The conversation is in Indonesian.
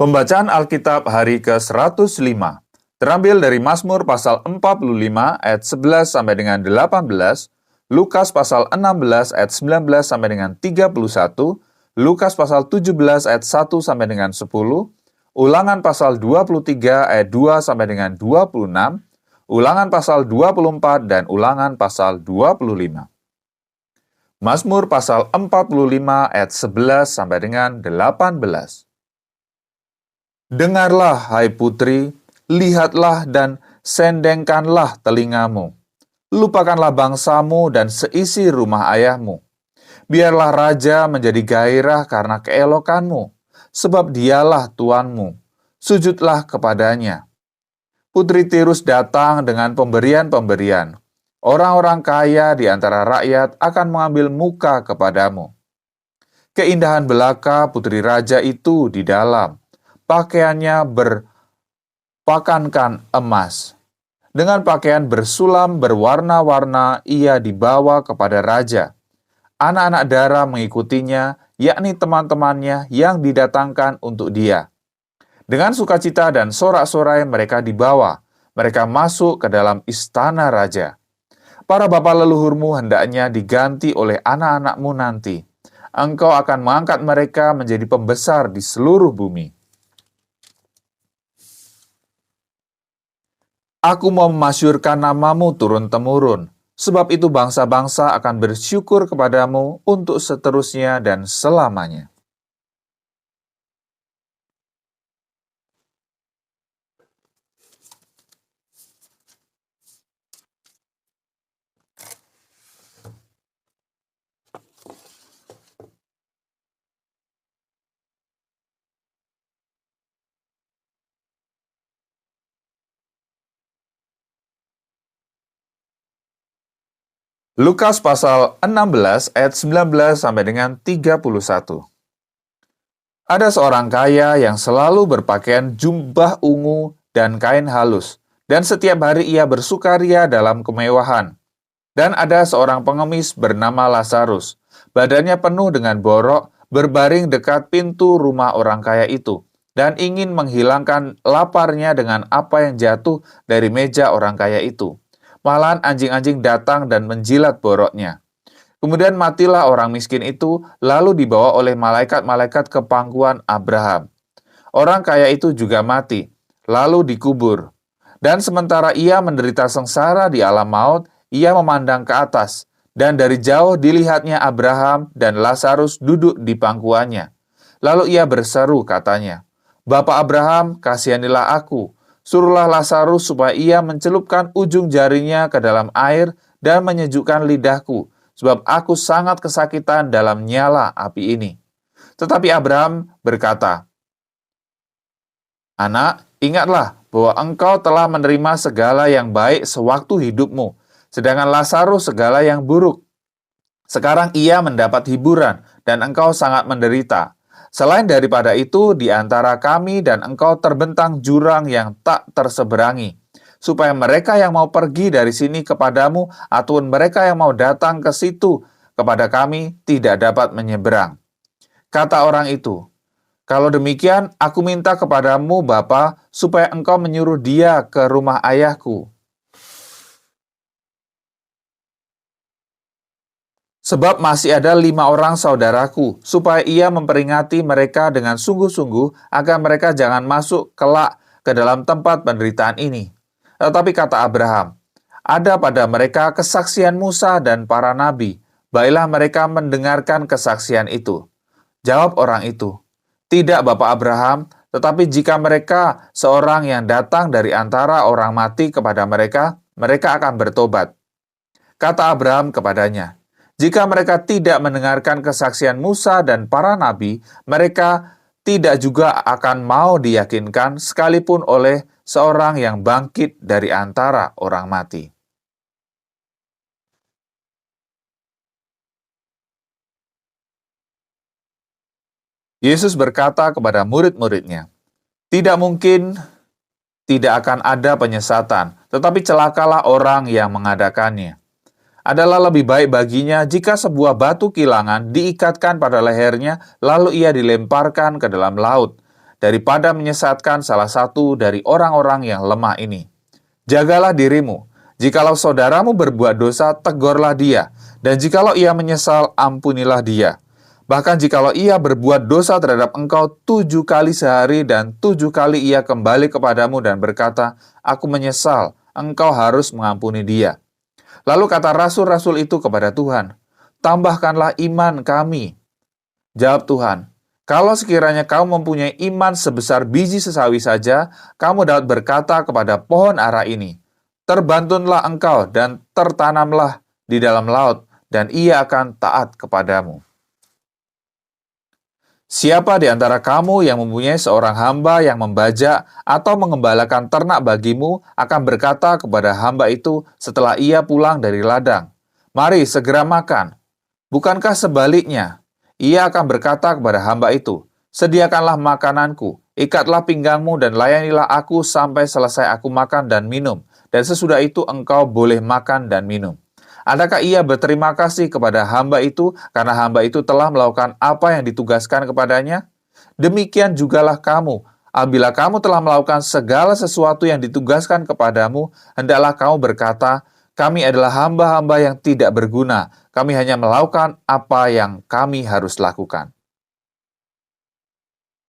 Pembacaan Alkitab hari ke-105 terambil dari Mazmur pasal 45 ayat 11 sampai dengan 18, Lukas pasal 16 ayat 19 sampai dengan 31, Lukas pasal 17 ayat 1 sampai dengan 10, Ulangan pasal 23 ayat 2 sampai dengan 26, Ulangan pasal 24 dan Ulangan pasal 25. Mazmur pasal 45 ayat 11 sampai dengan 18. Dengarlah, hai putri, lihatlah dan sendengkanlah telingamu. Lupakanlah bangsamu dan seisi rumah ayahmu. Biarlah raja menjadi gairah karena keelokanmu, sebab dialah Tuanmu. Sujudlah kepadanya. Putri Tirus datang dengan pemberian-pemberian. Orang-orang kaya di antara rakyat akan mengambil muka kepadamu. Keindahan belaka putri raja itu di dalam. Pakaiannya berpakankan emas. Dengan pakaian bersulam berwarna-warna ia dibawa kepada raja. Anak-anak dara mengikutinya, yakni teman-temannya yang didatangkan untuk dia. Dengan sukacita dan sorak-sorai mereka dibawa. Mereka masuk ke dalam istana raja. Para bapa leluhurmu hendaknya diganti oleh anak-anakmu nanti. Engkau akan mengangkat mereka menjadi pembesar di seluruh bumi. Aku mau memasyurkan namamu turun-temurun, sebab itu bangsa-bangsa akan bersyukur kepadamu untuk seterusnya dan selamanya. Lukas pasal 16 ayat 19 sampai dengan 31. Ada seorang kaya yang selalu berpakaian jubah ungu dan kain halus, dan setiap hari ia bersukaria dalam kemewahan. Dan ada seorang pengemis bernama Lazarus, badannya penuh dengan borok, berbaring dekat pintu rumah orang kaya itu, dan ingin menghilangkan laparnya dengan apa yang jatuh dari meja orang kaya itu. Malahan anjing-anjing datang dan menjilat boroknya. Kemudian matilah orang miskin itu, lalu dibawa oleh malaikat-malaikat ke pangkuan Abraham. Orang kaya itu juga mati, lalu dikubur. Dan sementara ia menderita sengsara di alam maut, ia memandang ke atas, dan dari jauh dilihatnya Abraham dan Lazarus duduk di pangkuannya. Lalu ia berseru katanya, "Bapa Abraham, kasihanilah aku. Suruhlah Lazarus supaya ia mencelupkan ujung jarinya ke dalam air dan menyejukkan lidahku, sebab aku sangat kesakitan dalam nyala api ini." Tetapi Abraham berkata, "Anak, ingatlah bahwa engkau telah menerima segala yang baik sewaktu hidupmu, sedangkan Lazarus segala yang buruk. Sekarang ia mendapat hiburan, dan engkau sangat menderita. Selain daripada itu, di antara kami dan engkau terbentang jurang yang tak terseberangi, supaya mereka yang mau pergi dari sini kepadamu, ataupun mereka yang mau datang ke situ kepada kami, tidak dapat menyeberang." Kata orang itu, "Kalau demikian, aku minta kepadamu, Bapa, supaya engkau menyuruh dia ke rumah ayahku. Sebab masih ada 5 orang saudaraku, supaya ia memperingati mereka dengan sungguh-sungguh, agar mereka jangan masuk kelak ke dalam tempat penderitaan ini." Tetapi kata Abraham, "Ada pada mereka kesaksian Musa dan para nabi, baiklah mereka mendengarkan kesaksian itu." Jawab orang itu, "Tidak, Bapak Abraham, tetapi jika mereka seorang yang datang dari antara orang mati kepada mereka, mereka akan bertobat." Kata Abraham kepadanya, "Jika mereka tidak mendengarkan kesaksian Musa dan para nabi, mereka tidak juga akan mau diyakinkan sekalipun oleh seorang yang bangkit dari antara orang mati." Yesus berkata kepada murid-muridnya, "Tidak mungkin tidak akan ada penyesatan, tetapi celakalah orang yang mengadakannya. Adalah lebih baik baginya jika sebuah batu kilangan diikatkan pada lehernya, lalu ia dilemparkan ke dalam laut, daripada menyesatkan salah satu dari orang-orang yang lemah ini. Jagalah dirimu. Jikalau saudaramu berbuat dosa, tegurlah dia. Dan jikalau ia menyesal, ampunilah dia. Bahkan jikalau ia berbuat dosa terhadap engkau 7 kali sehari dan 7 kali ia kembali kepadamu dan berkata, "Aku menyesal," engkau harus mengampuni dia. Lalu kata rasul-rasul itu kepada Tuhan, "Tambahkanlah iman kami." Jawab Tuhan, "Kalau sekiranya kamu mempunyai iman sebesar biji sesawi saja, kamu dapat berkata kepada pohon ara ini, 'Terbantunlah engkau dan tertanamlah di dalam laut,' dan ia akan taat kepadamu." Siapa di antara kamu yang mempunyai seorang hamba yang membajak atau mengembalakan ternak bagimu akan berkata kepada hamba itu setelah ia pulang dari ladang, "Mari segera makan." Bukankah sebaliknya? Ia akan berkata kepada hamba itu, "Sediakanlah makananku, ikatlah pinggangmu dan layanilah aku sampai selesai aku makan dan minum, dan sesudah itu engkau boleh makan dan minum." Adakah ia berterima kasih kepada hamba itu karena hamba itu telah melakukan apa yang ditugaskan kepadanya? Demikian jugalah kamu. Apabila kamu telah melakukan segala sesuatu yang ditugaskan kepadamu, hendaklah kamu berkata, "Kami adalah hamba-hamba yang tidak berguna. Kami hanya melakukan apa yang kami harus lakukan."